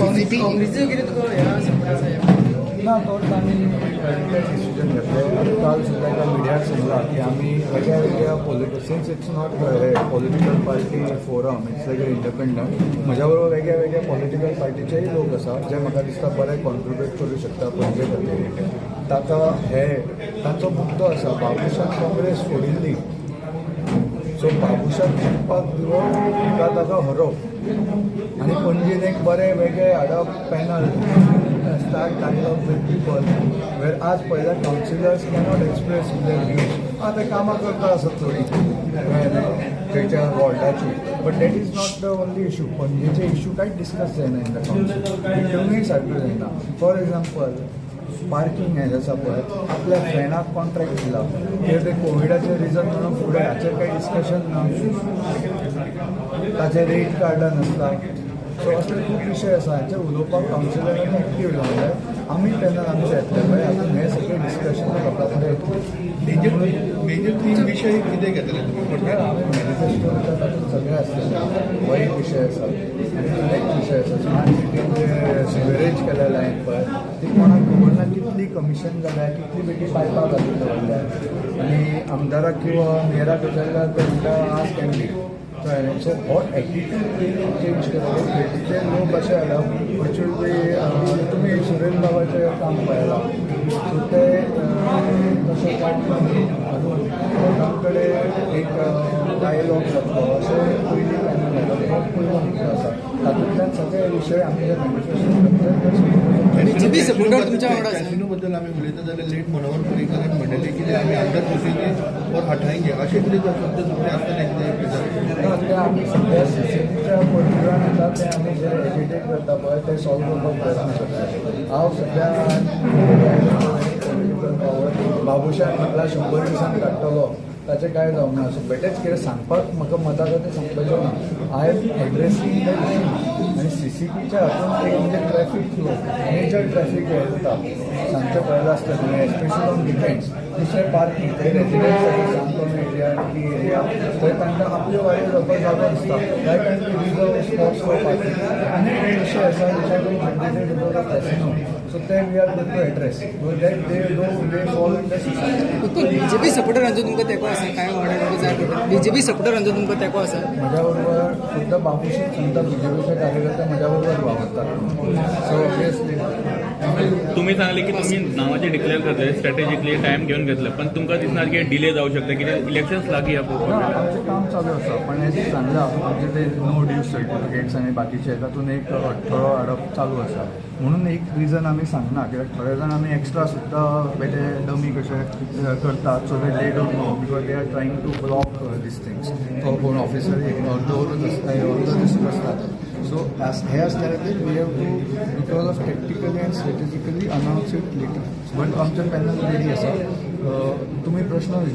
काँग्रेसीचो कितें तुका हें आसा ना तो आम्ही डिसिजन घेतले आणि काल सुद्धा एका मिडियाक सांगला की आम्ही वेगळ्या वेगळ्या since it's not political party forum it's like independent म्हज्या बरोबर वेगळ्या वेगळ्या पॉलिटिकल पार्टीचेय लोक आसा जे म्हाका दिसता बरें कॉन्ट्रिब्यूट करूं शकता पणजे खातीर ताका हे तांचो मुद्दो आसा बाबुशान काँग्रेस फोडिल्ली सो बाबुशाक जिखपाक दिवप काय ताका हरोवप आनी पणजेन एक बरें वेगळें हाडप panel start dialogue with people where आज पहिला councillors cannot express their views ते कामां करता आसत थोडी खंयच्या वॉर्डाची but that is not the only issue पणजेचे इशू कांयच डिस्कस जायना इन द काउन्सिल कोणूय सारक्यो जायना फॉर एक्झाम्पल पार्किंग हें आसा पळय आपल्या फ्रेंडाक कॉन्ट्रॅक्ट दिला कित्याक ते कोविडाचें रिजन म्हणून फुडें हाचेर काही डिस्कशन ना ताचें रेट कार्डन आसता सो असले खूब विशय आसा हाचे उलोवपाक काउन्सिलरांनी एक्टीव जावंक जाय आमी तेन्ना आमचे येतले पळय हातून हे सगळे डिस्कशन लोकां कडेन मेजर तीन विशय कितें घेतले तुमी आमी मॅनिफेस्टो तातूंत सगळे आसले हो एक विशय आसा आनी एक विशय आसा स्मार्ट सिटीन जे सिवेरेज केलेलें हांवें पळय ती कोणाक खबर ना कितली कमिशन जाल्या कितली बेगी पायपां घालून दवरल्या आनी आमदाराक किंवा मेयराक विचारल्यार ते म्हणटा आज कॅन बी सो हो एटीट्यूड चेंज करप ते लोक अशें जाला एक्चुअली तुमी सुरेश बाबाचें काम पळयलां सो ते तशें काम लोकां कडेन एक डायलॉग जातलो अशें पयलीं पॅनल येतालो पयलो आसा तातूंतल्यान सगळे विशय आमी जे बीजेपी सपोर्टर तुमच्या वांगडा आसा कॅसिनो बद्दल आमी उलयता जाल्यार लेट मनोहर पर्रीकारान म्हणलेलें कितें आमी अंदर घुसून और हटायंगे अशें कितें शब्द तुमचे आसतले कितें ते आमी सध्या सीसीटीच्या पॉलिटिकान येता ते आमी जे एजिटेट करता पळय ते सॉल्व करपाक प्रयत्न करता हांव सध्या पॉलिटिकल पावर बाबुशान म्हटल्यार 100 दिसान काडटलो ताचें कांय जावंक ना सो बेटेच कितें सांगपाक म्हाका मता खातीर सांगपाचें ना आय एम एड्रेसींग द इशू आनी सीसीटीच्या हातूंत एक म्हणजे ट्रॅफीक फ्लो मेजर ट्रॅफीक हे जाता सांगचें पळयलें आसता तुवें एस्पेशली ऑन विकेंड्स दुसरें पार्किंग थंय रेजिडेंट्स सांगतो एरिया टी एरिया थंय तांकां आपल्यो गाडयो जावपाक जागो नासता कांय कांय रिजर्व स्पॉट्स फॉर पार्किंग आनी एक विशय आसा विशय करून mandated before the casino so ते we are going to address that they follow in the system BJP सपोर्टरांचो तुमकां तेंको आसा कांय वांगडा तुमकां जाय पडटा बीजेपी सपोर्टरांचो तुमकां तेंको आसा म्हज्या बरोबर सुद्दां बाबुशीक सांगता बीजेपीचे कार्यकर्ते म्हज्या बरोबर वावरतात सो ऑब्वियसली तुम्ही सांगले की तुम्ही नावाचे डिक्लेअर करतले स्ट्रॅटेजिकली टाइम घेऊन घेतलं पण तुमकां दिसणार की डिले जाऊ शकता कित्याक इलेक्शन्स लागीं ह्या ना आमचें काम चालू आसा पण हें सांगलां म्हणजे ते नो ड्यू सर्टिफिकेट्स आनी बाकीचे तातूंत एक अडथळो हाडप चालू आसा म्हणून एक रिजन आमी सांगना कित्याक थोडे जाण आमी एक्स्ट्रा सुद्दां बेटे डमी कशे करतात so that they don't know because they are trying to block these things तो कोण ऑफिसर एक अर्दवरूच आसता अर्दो दीस आसतात सो हे असल्या खातीर we have to because of tactically and strategically announce it later but आमचें पॅनल रेडी आसा तुमी प्रश्न विचार